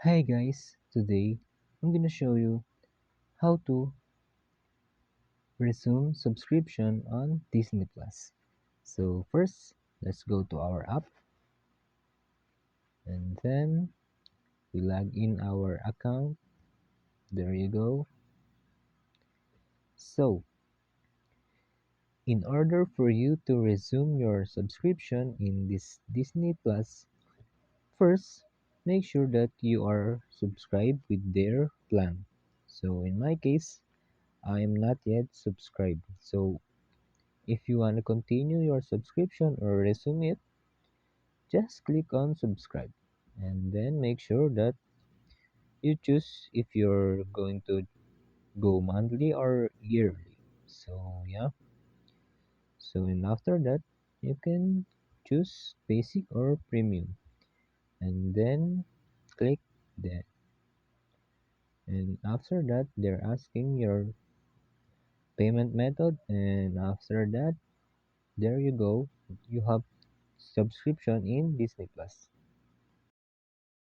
Hi guys, today I'm gonna show you how to resume subscription on Disney Plus. So first, let's go to our app and then we log in our account. There you go. So, in order for you to resume your subscription in this Disney Plus, first, make sure that you are subscribed with their plan. So in my case, I am not yet subscribed. So if you want to continue your subscription or resume it, just click on subscribe and then make sure that you choose if you're going to go monthly or yearly. So yeah, so and after that you can choose basic or premium and then click that. And after that they're asking your payment method, and after that there you go, you have subscription in Disney Plus.